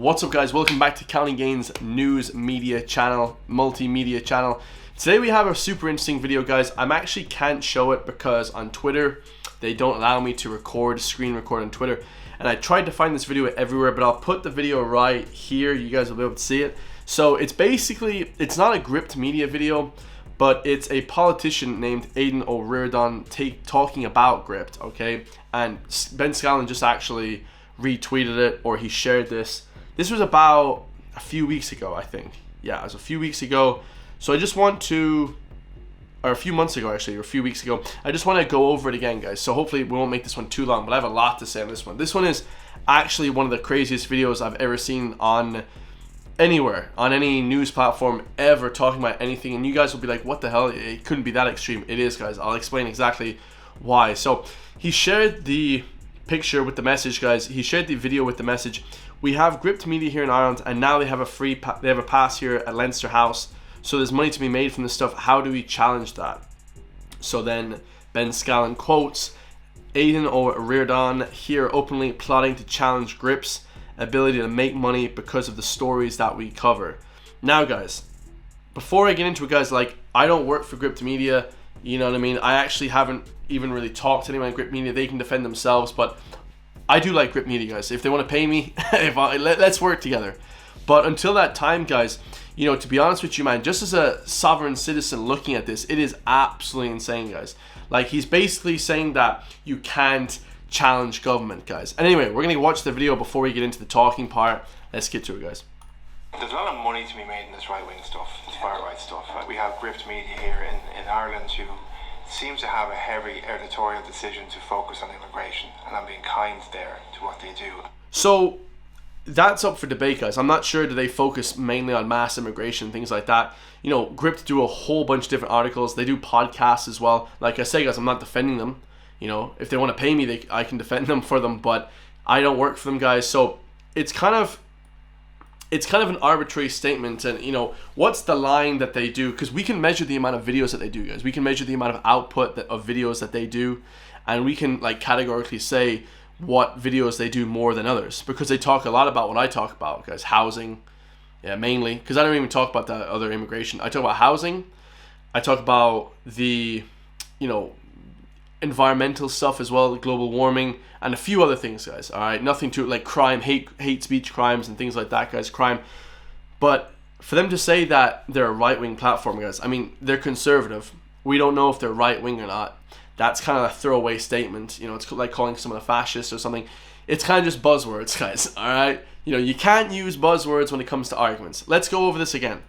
What's up, guys? Welcome back to County Gains News Media Channel, multimedia channel. Today we have a super interesting video, guys. I actually can't show it because on Twitter they don't allow me to screen record on Twitter, and I tried to find this video everywhere, but I'll put the video right here. You guys will be able to see it. So it's basically, it's not a Gript media video, but it's a politician named Aodhán talking about Gript, okay? And Ben Scallon just actually retweeted it, or he shared this. This was about a few weeks ago, I think. Yeah, it was a few weeks ago. So I just want to, or a few months ago actually, or a few weeks ago. I just want to go over it again, guys. So hopefully we won't make this one too long, but I have a lot to say on this one. This one is actually one of the craziest videos I've ever seen on anywhere, on any news platform ever, talking about anything. And you guys will be like, what the hell? It couldn't be that extreme. It is, guys. I'll explain exactly why. So he shared the picture with the message, guys. He shared the video with the message. We have Gript Media here in Ireland, and now they have a pass here at Leinster House. So there's money to be made from this stuff. How do we challenge that? So then Ben Scallon quotes Aodhán or Ríordáin here openly plotting to challenge Gript's ability to make money because of the stories that we cover. Now, guys, before I get into it, guys, like, I don't work for Gript Media. You know what I mean? I actually haven't even really talked to anyone at Gript Media. They can defend themselves, but I do like Gript Media, guys. If they want to pay me, let's work together. But until that time, guys, you know, to be honest with you, man, just as a sovereign citizen looking at this, it is absolutely insane, guys. Like, he's basically saying that you can't challenge government, guys. And anyway, we're going to watch the video before we get into the talking part. Let's get to it, guys. There's a lot of money to be made in this right-wing stuff, this far-right stuff. We have Gript Media here in Ireland who seems to have a heavy editorial decision to focus on immigration, and I'm being kind there to what they do. So that's up for debate, guys. I'm not sure, do they focus mainly on mass immigration, things like that. You know, Gript do a whole bunch of different articles. They do podcasts as well. Like I say, guys, I'm not defending them. You know, if they want to pay me, I can defend them for them, but I don't work for them, guys. So it's kind of an arbitrary statement. And, you know, what's the line that they do? Because we can measure the amount of videos that they do, guys. We can measure the amount of output of videos that they do, and we can, like, categorically say what videos they do more than others, because they talk a lot about what I talk about, guys. Housing, yeah, mainly, because I don't even talk about that other immigration. I talk about housing. I talk about the, you know, environmental stuff as well, global warming, and a few other things, guys. All right, nothing to like crime, hate speech crimes and things like that, guys. Crime. But for them to say that they're a right-wing platform, guys, I mean, they're conservative. We don't know if they're right-wing or not. That's kind of a throwaway statement. You know, it's like calling someone a fascist or something. It's kind of just buzzwords, guys. All right, you know, you can't use buzzwords when it comes to arguments. Let's go over this again.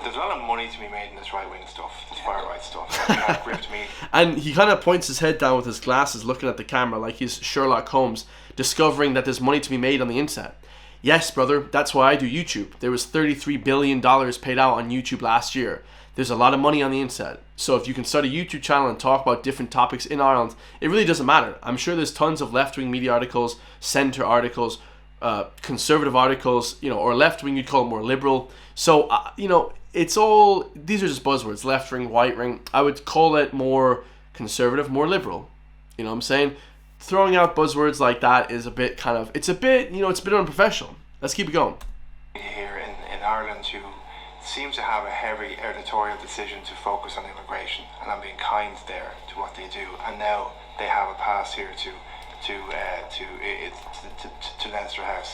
There's a lot of money to be made in this right-wing stuff, this far-right stuff. We have Gript Media. And he kind of points his head down with his glasses, looking at the camera like he's Sherlock Holmes, discovering that there's money to be made on the internet. Yes, brother, that's why I do YouTube. There was $33 billion paid out on YouTube last year. There's a lot of money on the internet. So if you can start a YouTube channel and talk about different topics in Ireland, it really doesn't matter. I'm sure there's tons of left-wing media articles, centre articles, conservative articles, you know, or left-wing, you'd call it more liberal. So, you know, it's all, these are just buzzwords, left wing, right wing. I would call it more conservative, more liberal. You know what I'm saying? Throwing out buzzwords like that is a bit kind of, it's a bit, you know, it's a bit unprofessional. Let's keep it going. Here in Ireland who seems to have a heavy editorial decision to focus on immigration, and I'm being kind there to what they do. And now they have a pass here to Leinster House.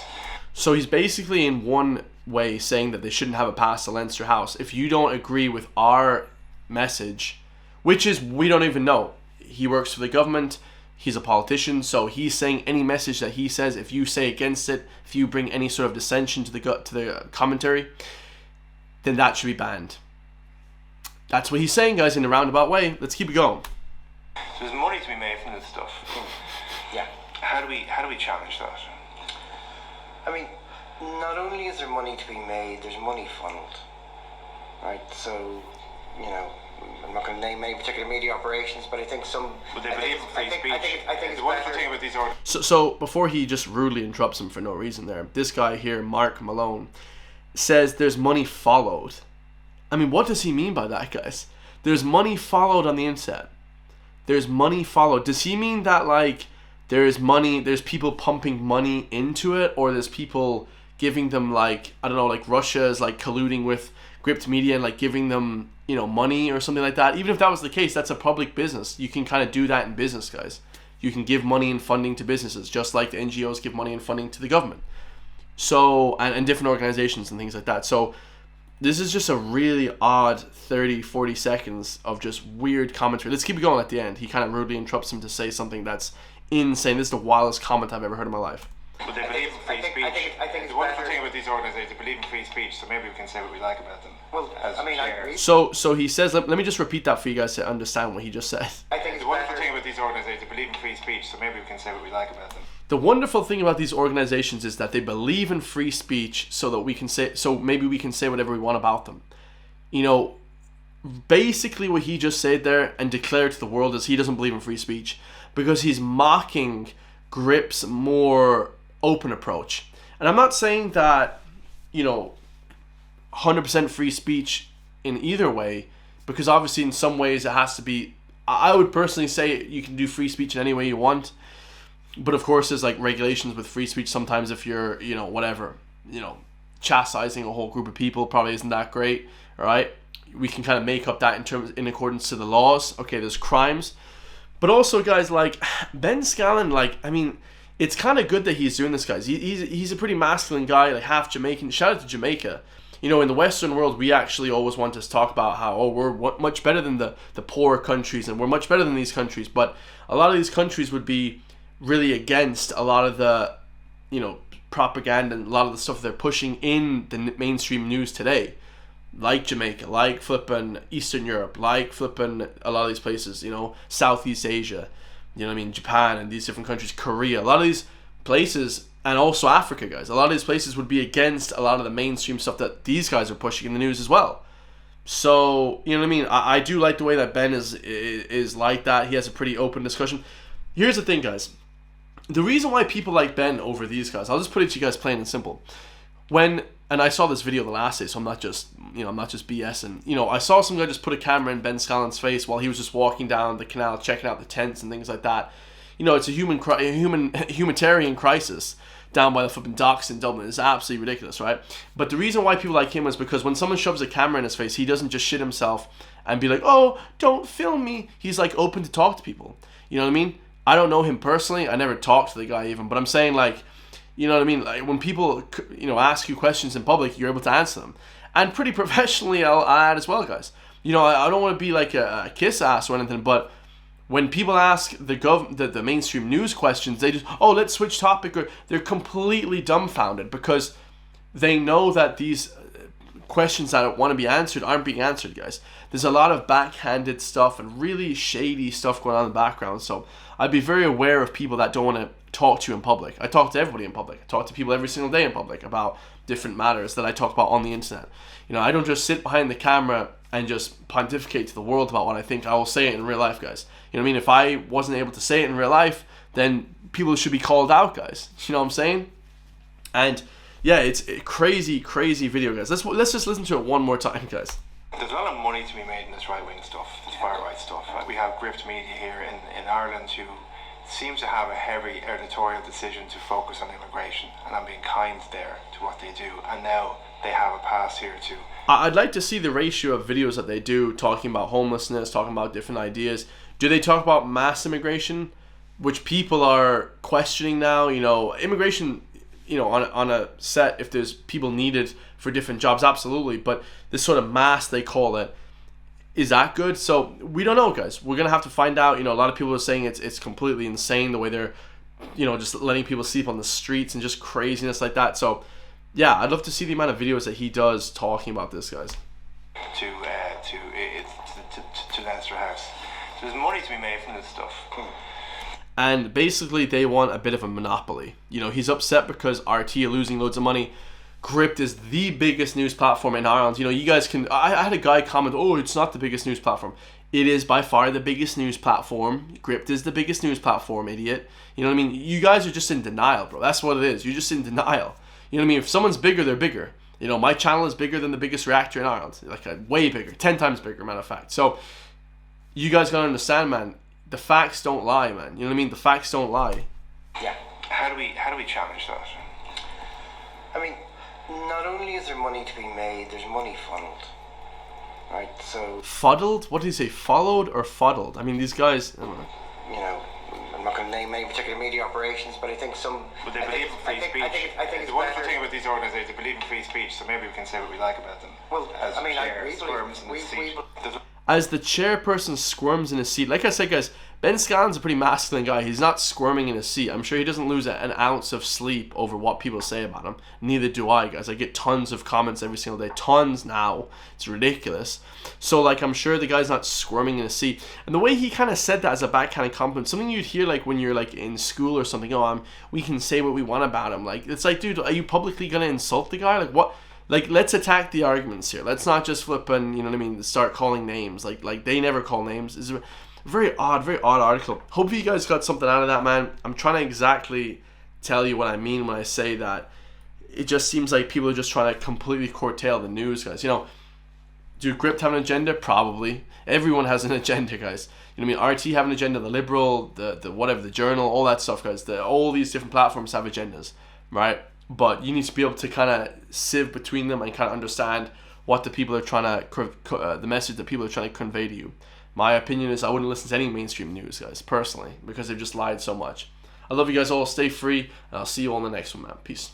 So he's basically in one way saying that they shouldn't have a pass to Leinster House. If you don't agree with our message, which is, we don't even know. He works for the government. He's a politician. So he's saying any message that he says, if you say against it, if you bring any sort of dissension to the commentary, then that should be banned. That's what he's saying, guys, in a roundabout way. Let's keep it going. So there's money to be made from this stuff. Yeah. How do we challenge that? I mean, not only is there money to be made, there's money funneled, right? So, you know, I'm not going to name any particular media operations, but I think some. But they believe in free speech. I think it's the wonderful better. thing about these orders. So before he just rudely interrupts him for no reason there, this guy here, Mark Malone, says there's money followed. I mean, what does he mean by that, guys? There's money followed on the internet. There's money followed. Does he mean that, like, there's money, there's people pumping money into it, or there's people giving them like, I don't know, like Russia is like colluding with Gript Media and like giving them, you know, money or something like that. Even if that was the case, that's a public business. You can kind of do that in business, guys. You can give money and funding to businesses, just like the NGOs give money and funding to the government. So, and different organizations and things like that. So this is just a really odd 30, 40 seconds of just weird commentary. Let's keep it going at the end. He kind of rudely interrupts him to say something that's insane. This is the wildest comment I've ever heard in my life. But they believe in free speech. I think the wonderful thing about these organisations, they believe in free speech, so maybe we can say what we like about them. Well, I mean, I agree. So he says, let me just repeat that for you guys to understand what he just said. I think the wonderful thing about these organisations, they believe in free speech, so maybe we can say what we like about them. The wonderful thing about these organizations is that they believe in free speech, so maybe we can say whatever we want about them. You know, basically what he just said there and declared to the world is he doesn't believe in free speech because he's mocking Gript's more open approach. And I'm not saying that, you know, 100% free speech in either way, because obviously in some ways it has to be, I would personally say you can do free speech in any way you want. But of course, there's like regulations with free speech. Sometimes if you're, you know, whatever, you know, chastising a whole group of people probably isn't that great. All right, we can kind of make up that in accordance to the laws. Okay, there's crimes, but also, guys, like Ben Scallon, like, I mean, it's kind of good that he's doing this, guys. He's a pretty masculine guy, like half Jamaican. Shout out to Jamaica. You know, in the Western world, we actually always want to talk about how, we're much better than the poorer countries, and we're much better than these countries. But a lot of these countries would be really against a lot of the, you know, propaganda and a lot of the stuff they're pushing in the mainstream news today, like Jamaica, like flipping Eastern Europe, like flipping a lot of these places, you know, Southeast Asia, you know what I mean, Japan and these different countries, Korea, a lot of these places, and also Africa, guys, a lot of these places would be against a lot of the mainstream stuff that these guys are pushing in the news as well. So, you know what I mean, I do like the way that Ben is like that. He has a pretty open discussion. Here's the thing, guys. The reason why people like Ben over these guys, I'll just put it to you guys plain and simple. And I saw this video the last day, so I'm not just BSing. You know, I saw some guy just put a camera in Ben Scallon's face while he was just walking down the canal, checking out the tents and things like that. You know, it's a humanitarian crisis down by the flipping docks in Dublin. It's absolutely ridiculous, right? But the reason why people like him is because when someone shoves a camera in his face, he doesn't just shit himself and be like, oh, don't film me. He's like open to talk to people. You know what I mean? I don't know him personally. I never talked to the guy even, but I'm saying, like, you know what I mean? Like, when people, you know, ask you questions in public, you're able to answer them. And pretty professionally, I'll add as well, guys. You know, I don't want to be like a kiss ass or anything, but when people ask the mainstream news questions, they just, oh, let's switch topic, or they're completely dumbfounded because they know that these questions that want to be answered aren't being answered, guys. There's a lot of backhanded stuff and really shady stuff going on in the background, so I'd be very aware of people that don't want to talk to you in public. I talk to everybody in public. I talk to people every single day in public about different matters that I talk about on the internet. You know, I don't just sit behind the camera and just pontificate to the world about what I think. I will say it in real life, guys. You know what I mean? If I wasn't able to say it in real life, then people should be called out, guys. You know what I'm saying? And yeah, it's a crazy, crazy video, guys. Let's just listen to it one more time, guys. There's a lot of money to be made in this right-wing stuff, this far-right stuff. We have Gript Media here in Ireland who seems to have a heavy editorial decision to focus on immigration, and I'm being kind there to what they do, and now they have a pass here too. I'd like to see the ratio of videos that they do talking about homelessness, talking about different ideas. Do they talk about mass immigration, which people are questioning now? You know, immigration, you know, on a set, if there's people needed for different jobs, absolutely, but this sort of mass, they call it, is that good? So we don't know, guys. We're gonna have to find out. You know, a lot of people are saying it's completely insane the way they're, you know, just letting people sleep on the streets and just craziness like that. So yeah, I'd love to see the amount of videos that he does talking about this, guys. To Leinster House. So there's money to be made from this stuff. And basically they want a bit of a monopoly. You know, he's upset because RT are losing loads of money. Gript is the biggest news platform in Ireland. You know, you guys can... I had a guy comment, oh, it's not the biggest news platform. It is by far the biggest news platform. Gript is the biggest news platform, idiot. You know what I mean? You guys are just in denial, bro. That's what it is. You're just in denial. You know what I mean? If someone's bigger, they're bigger. You know, my channel is bigger than the biggest reactor in Ireland. Like, way bigger. 10 times bigger, matter of fact. So, you guys gotta understand, man. The facts don't lie, man. You know what I mean? The facts don't lie. Yeah. How do we challenge that? I mean, not only is there money to be made, there's money funneled. Right, so... Fuddled? What did he say? Followed or fuddled? I mean, these guys... I don't know. You know, I'm not going to name any particular media operations, but I think some... But they believe in free speech. I think it's the wonderful better. thing about these organisations, they believe in free speech, so maybe we can say what we like about them. Well, as I mean, chair we squirms in the seat. As the chairperson squirms in his seat, like I said, guys, Ben Scannon's a pretty masculine guy. He's not squirming in his seat. I'm sure he doesn't lose an ounce of sleep over what people say about him. Neither do I, guys. I get tons of comments every single day. Tons now. It's ridiculous. So, like, I'm sure the guy's not squirming in his seat. And the way he kind of said that as a backhanded compliment, something you'd hear, like, when you're, like, in school or something. Oh, we can say what we want about him. Like, it's like, dude, are you publicly going to insult the guy? Like, what? Like, let's attack the arguments here. Let's not just flip and, you know what I mean, start calling names. Like they never call names. It's a very odd article. Hopefully you guys got something out of that, man. I'm trying to exactly tell you what I mean when I say that. It just seems like people are just trying to completely curtail the news, guys. You know, do Gript have an agenda? Probably. Everyone has an agenda, guys. You know what I mean? RT have an agenda, the Liberal, the whatever, the Journal, all that stuff, guys. All these different platforms have agendas, right? But you need to be able to kind of sieve between them and kind of understand what the people are trying to, the message that people are trying to convey to you. My opinion is I wouldn't listen to any mainstream news, guys, personally, because they've just lied so much. I love you guys all. Stay free, and I'll see you all in the next one, man. Peace.